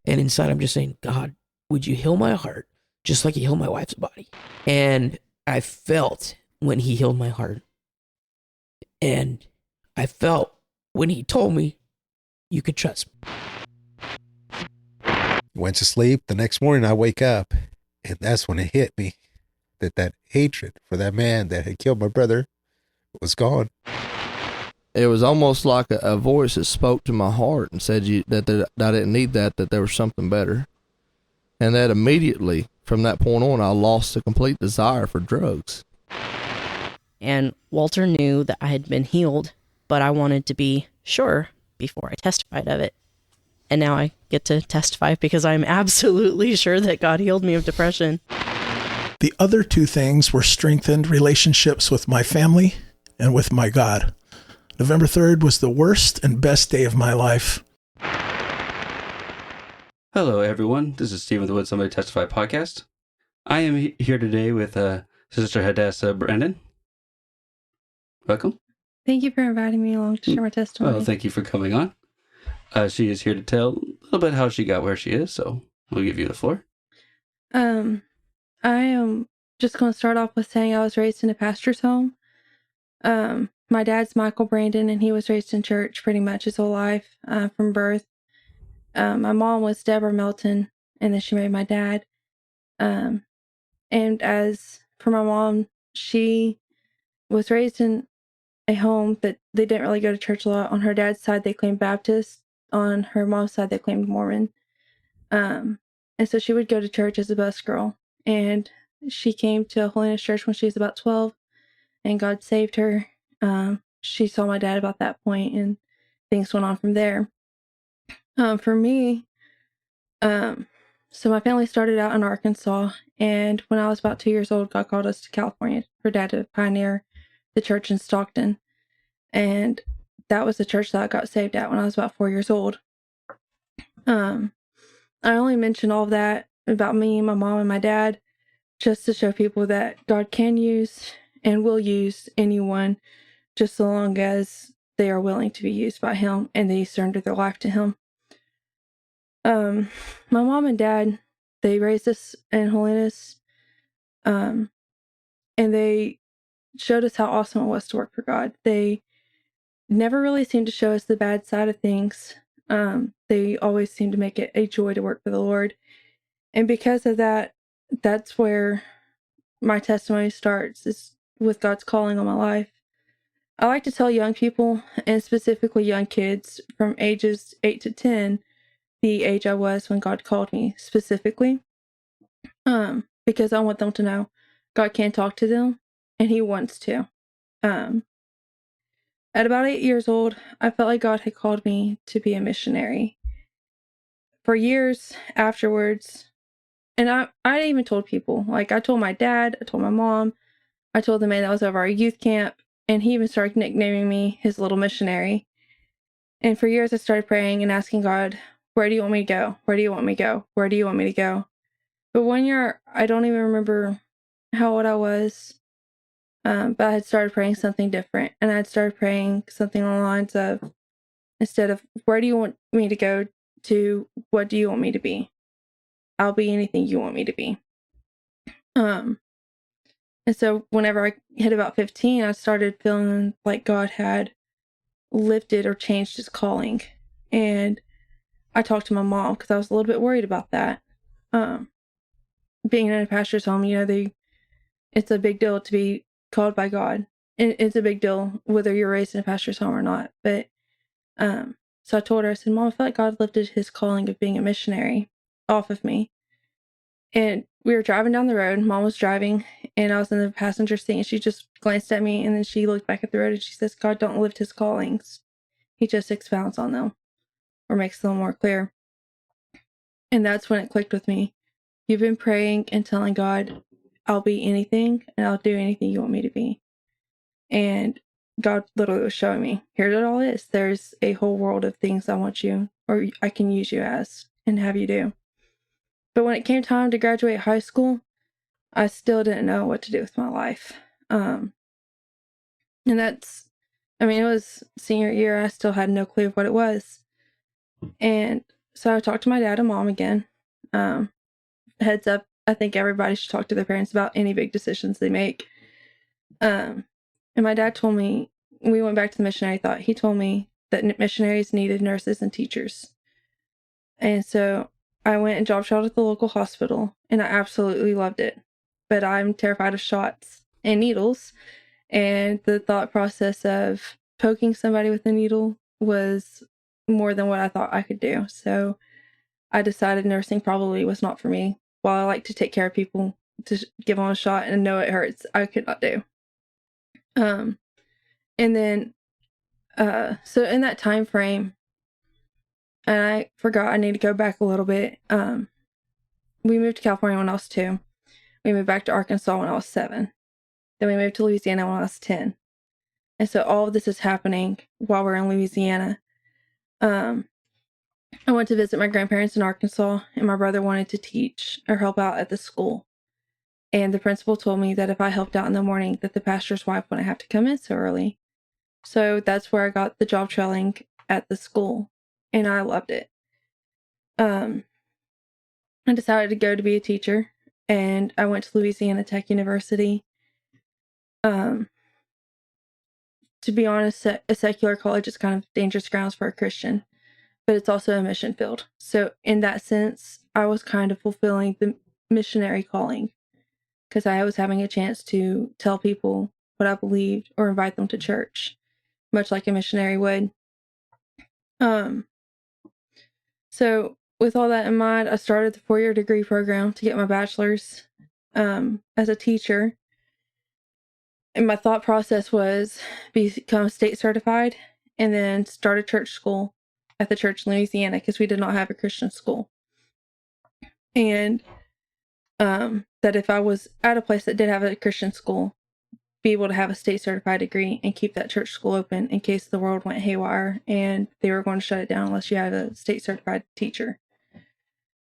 And inside, I'm just saying, God, would you heal my heart just like you healed my wife's body? And I felt when he healed my heart. And I felt when he told me, you could trust me. Went to sleep. The next morning I wake up, and that's when it hit me that hatred for that man that had killed my brother was gone. It was almost like a voice that spoke to my heart and said that I didn't need that there was something better. And that immediately, from that point on, I lost a complete desire for drugs. And Walter knew that I had been healed, but I wanted to be sure before I testified of it. And now I get to testify because I'm absolutely sure that God healed me of depression. The other two things were strengthened relationships with my family and with my God. November 3rd was the worst and best day of my life. Hello, everyone. This is Steve with the Would Somebody Testify podcast. I am here today with Sister Hadassah Brandon. Welcome. Thank you for inviting me along to share my testimony. Well, thank you for coming on. She is here to tell a little bit how she got where she is, so we'll give you the floor. I am just going to start off with saying I was raised in a pastor's home. My dad's Michael Brandon, and he was raised in church pretty much his whole life from birth. My mom was Deborah Melton, and then she married my dad. And as for my mom, she was raised in a home that they didn't really go to church a lot. On her dad's side, they claimed Baptist. On her mom's side, they claimed Mormon. And so she would go to church as a bus girl. And she came to Holiness Church when she was about 12, and God saved her. She saw my dad about that point, and things went on from there. For me, so my family started out in Arkansas, and when I was about 2 years old, God called us to California for Dad to pioneer the church in Stockton. And that was the church that I got saved at when I was about 4 years old. I only mention all of that about me, my mom, and my dad just to show people that God can use and will use anyone just so long as they are willing to be used by Him and they surrender their life to Him. My mom and dad, they raised us in holiness, and they showed us how awesome it was to work for God. They never really seemed to show us the bad side of things. They always seemed to make it a joy to work for the Lord. And because of that, that's where my testimony starts, is with God's calling on my life. I like to tell young people, and specifically young kids from ages 8 to 10, the age I was when God called me specifically, because I want them to know God can talk to them, and He wants to. At about 8 years old, I felt like God had called me to be a missionary. For years afterwards, and I even told people, like I told my dad, I told my mom, I told the man that was over our youth camp, and he even started nicknaming me his little missionary. And for years I started praying and asking God, where do you want me to go? Where do you want me to go? Where do you want me to go? But one year, I don't even remember how old I was, but I had started praying something different. And I had started praying something along the lines of, instead of, where do you want me to go, to, what do you want me to be? I'll be anything you want me to be. And so whenever I hit about 15, I started feeling like God had lifted or changed His calling. And I talked to my mom because I was a little bit worried about that. Being in a pastor's home, it's a big deal to be called by God. It's a big deal whether you're raised in a pastor's home or not. But so I told her, I said, Mom, I feel like God lifted His calling of being a missionary off of me. And we were driving down the road. Mom was driving, and I was in the passenger seat, and she just glanced at me, and then she looked back at the road, and she says, God don't lift His callings. He just expounds on them or makes them more clear. And that's when it clicked with me. You've been praying and telling God, I'll be anything, and I'll do anything you want me to be. And God literally was showing me, here it all is. There's a whole world of things I want you, or I can use you as, and have you do. But when it came time to graduate high school, I still didn't know what to do with my life. And it was senior year. I still had no clue of what it was. And So I talked to my dad and mom again. Heads up, I think everybody should talk to their parents about any big decisions they make. And my dad told me, we went back to the missionary thought. He told me that missionaries needed nurses and teachers. And so I went and job shot at the local hospital, and I absolutely loved it. But I'm terrified of shots and needles. And the thought process of poking somebody with a needle was more than what I thought I could do. So I decided nursing probably was not for me. While I like to take care of people, to give them a shot and know it hurts, I could not do. And then, so in that time frame, and I forgot I need to go back a little bit. We moved to California when I was 2. We moved back to Arkansas when I was 7. Then we moved to Louisiana when I was 10. And so all of this is happening while we're in Louisiana. I went to visit my grandparents in Arkansas, and my brother wanted to teach or help out at the school. And the principal told me that if I helped out in the morning, that the pastor's wife wouldn't have to come in so early. So that's where I got the job trailing at the school, and I loved it. I decided to go to be a teacher, and I went to Louisiana Tech University. To be honest, a secular college is kind of dangerous grounds for a Christian, but it's also a mission field. So in that sense, I was kind of fulfilling the missionary calling, because I was having a chance to tell people what I believed or invite them to church, much like a missionary would. So with all that in mind, I started the 4-year degree program to get my bachelor's as a teacher. And my thought process was become state certified and then start a church school at the church in Louisiana, because we did not have a Christian school. And that if I was at a place that did have a Christian school, be able to have a state certified degree and keep that church school open in case the world went haywire and they were going to shut it down unless you had a state certified teacher.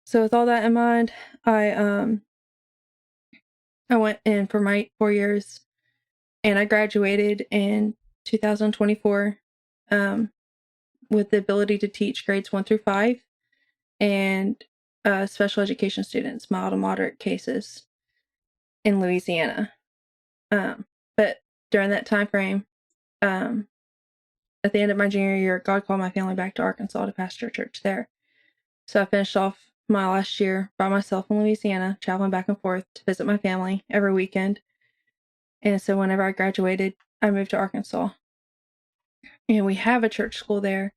So with all that in mind, I went in for my 4 years, and I graduated in 2024 with the ability to teach grades 1 through 5 and special education students, mild to moderate cases in Louisiana. But during that time frame, at the end of my junior year, God called my family back to Arkansas to pastor a church there. So I finished off my last year by myself in Louisiana, traveling back and forth to visit my family every weekend. And so whenever I graduated, I moved to Arkansas. And we have a church school there.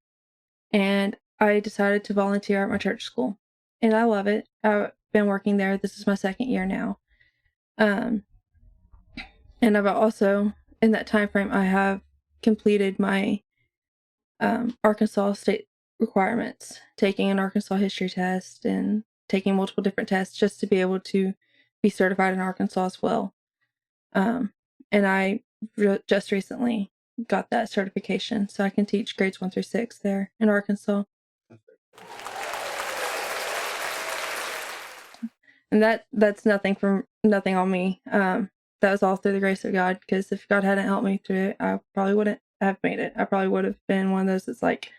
And I decided to volunteer at my church school. And I love it. I've been working there. This is my 2nd year now. And I've also, in that time frame, I have completed my Arkansas state requirements, taking an Arkansas history test and taking multiple different tests just to be able to be certified in Arkansas as well. And I just recently got that certification, so I can teach grades 1 through 6 there in Arkansas. And that's nothing on me. That was all through the grace of God, because if God hadn't helped me through it, I probably wouldn't have made it. I probably would have been one of those that's like,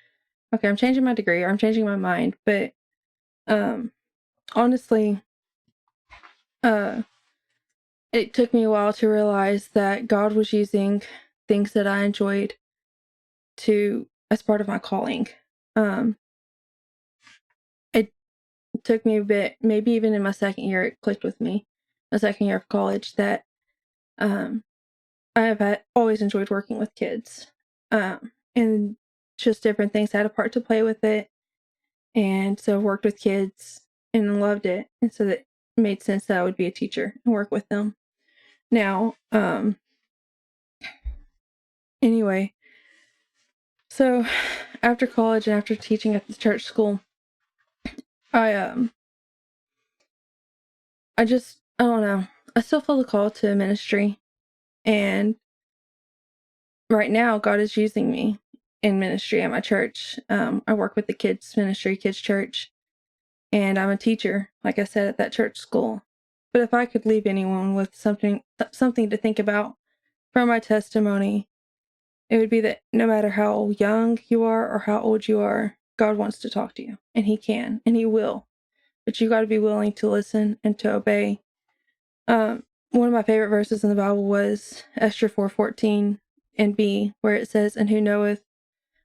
okay, I'm changing my degree or I'm changing my mind. But honestly, it took me a while to realize that God was using things that I enjoyed as part of my calling. It took me a bit, maybe even in my 2nd year, it clicked with me, my 2nd year of college, that I have always enjoyed working with kids. And just different things had a part to play with it. And so I worked with kids and loved it. And so that made sense that I would be a teacher and work with them. Now, anyway, so after college and after teaching at the church school, I don't know. I still feel the call to ministry. And right now, God is using me in ministry at my church. I work with the kids ministry, kids church, and I'm a teacher, like I said, at that church school. But if I could leave anyone with something to think about from my testimony, it would be that no matter how young you are or how old you are, God wants to talk to you, and he can, and he will. But you got to be willing to listen and to obey. One of my favorite verses in the Bible was Esther 4:14 and B, where it says, "And who knoweth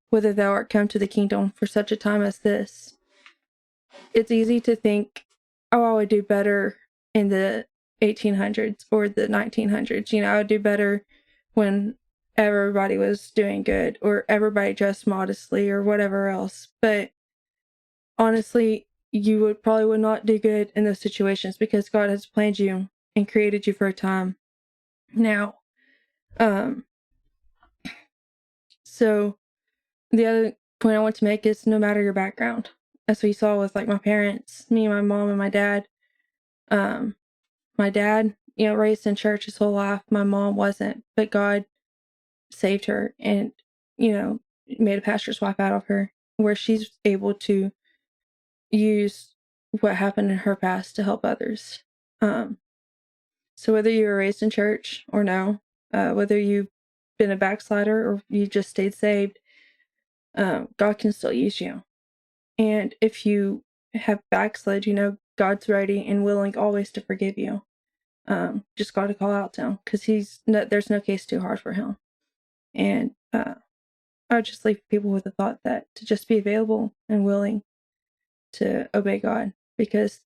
whether thou art come to the kingdom for such a time as this?" It's easy to think, oh, I would do better in the 1800s or the 1900s. You know, I would do better when everybody was doing good or everybody dressed modestly or whatever else. But honestly, you would not do good in those situations because God has planned you and created you for a time now. So the other point I want to make is no matter your background, as we saw with like my parents, me and my mom and my dad. My dad, you know, raised in church his whole life. My mom wasn't, but God saved her and, you know, made a pastor's wife out of her, where she's able to use what happened in her past to help others. So whether you were raised in church or no, whether you've been a backslider or you just stayed saved, God can still use you. And if you have backslid, you know, God's ready and willing always to forgive you. Just got to call out to him because there's no case too hard for him. And I would just leave people with the thought that to just be available and willing to obey God, because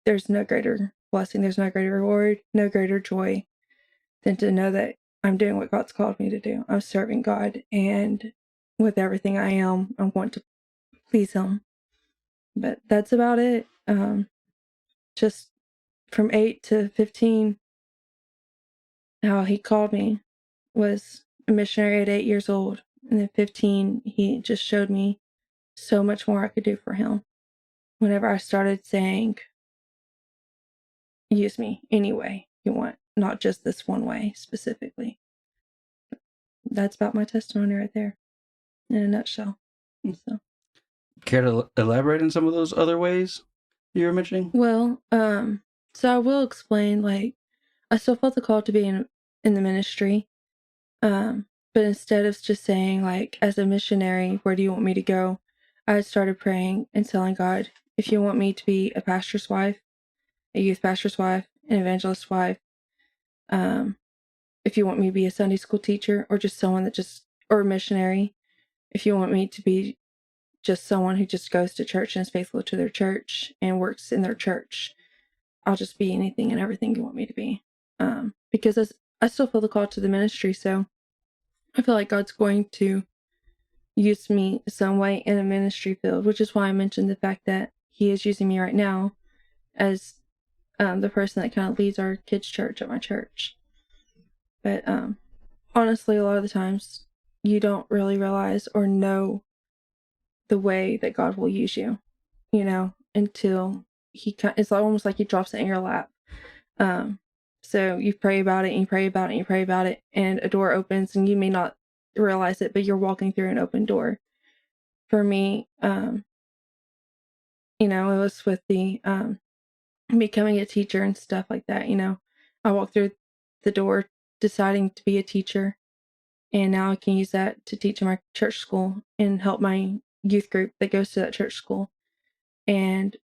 there's no greater blessing, there's no greater reward, no greater joy than to know that I'm doing what God's called me to do. I'm serving God, and with everything I am, I want to please him. But that's about it. Just from 8 to 15, how he called me was a missionary at 8 years old. And then 15, he just showed me so much more I could do for him. Whenever I started saying, use me any way you want, not just this one way specifically. That's about my testimony right there in a nutshell. So. Care to elaborate on some of those other ways you were mentioning? Well, so I will explain, like, I still felt the call to be in the ministry. But instead of just saying, like, as a missionary, where do you want me to go? I started praying and telling God, if you want me to be a pastor's wife, a youth pastor's wife, an evangelist's wife, if you want me to be a Sunday school teacher, or just someone or a missionary, if you want me to be just someone who just goes to church and is faithful to their church and works in their church, I'll just be anything and everything you want me to be. Because I still feel the call to the ministry, so I feel like God's going to use me some way in a ministry field, which is why I mentioned the fact that he is using me right now as the person that kind of leads our kids' church at my church. But honestly, a lot of the times you don't really realize or know the way that God will use you, you know, until it's almost like he drops it in your lap. So you pray about it and you pray about it and you pray about it, and a door opens and you may not realize it, but you're walking through an open door. For me, you know, it was with the becoming a teacher and stuff like that. You know, I walked through the door deciding to be a teacher, and now I can use that to teach in my church school and help my youth group that goes to that church school. And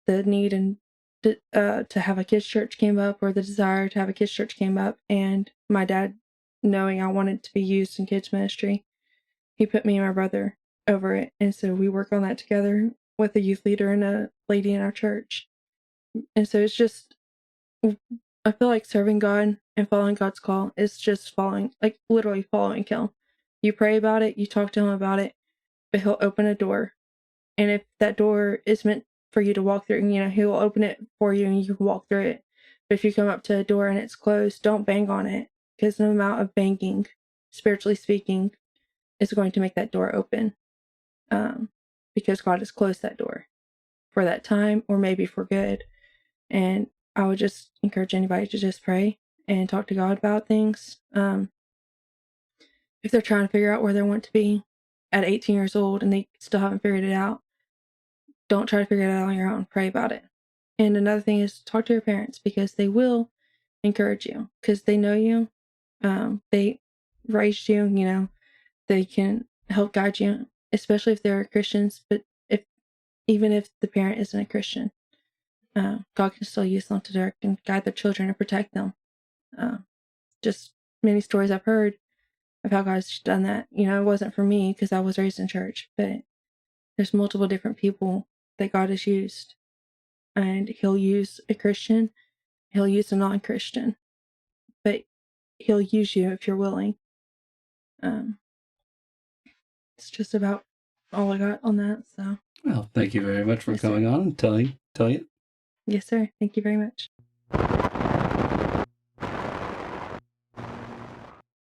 the need and to have a kids' church came up, or the desire to have a kids' church came up, and my dad, knowing I wanted to be used in kids ministry, he put me and my brother over it, and so we work on that together with a youth leader and a lady in our church. And so it's just, I feel like serving God and following God's call is just literally following him. You pray about it, you talk to him about it, but he'll open a door, and if that door is meant for you to walk through, you know, he will open it for you and you can walk through it. But if you come up to a door and it's closed, don't bang on it, because no amount of banging, spiritually speaking, is going to make that door open. Because God has closed that door for that time, or maybe for good. And I would just encourage anybody to just pray and talk to God about things. If they're trying to figure out where they want to be at 18 years old and they still haven't figured it out, don't try to figure it out on your own. Pray about it. And another thing is talk to your parents, because they will encourage you, because they know you. They raised you, you know, they can help guide you especially if they're Christians, but even if the parent isn't a Christian, God can still use them to direct and guide their children and protect them. Just many stories I've heard of how God's done that. You know, it wasn't for me because I was raised in church, but there's multiple different people that God has used. And he'll use a Christian, he'll use a non-Christian, but he'll use you if you're willing. It's just about all I got on that. So, Well, thank you very much for Yes, coming sir. on and telling it. Yes, sir. Thank you very much.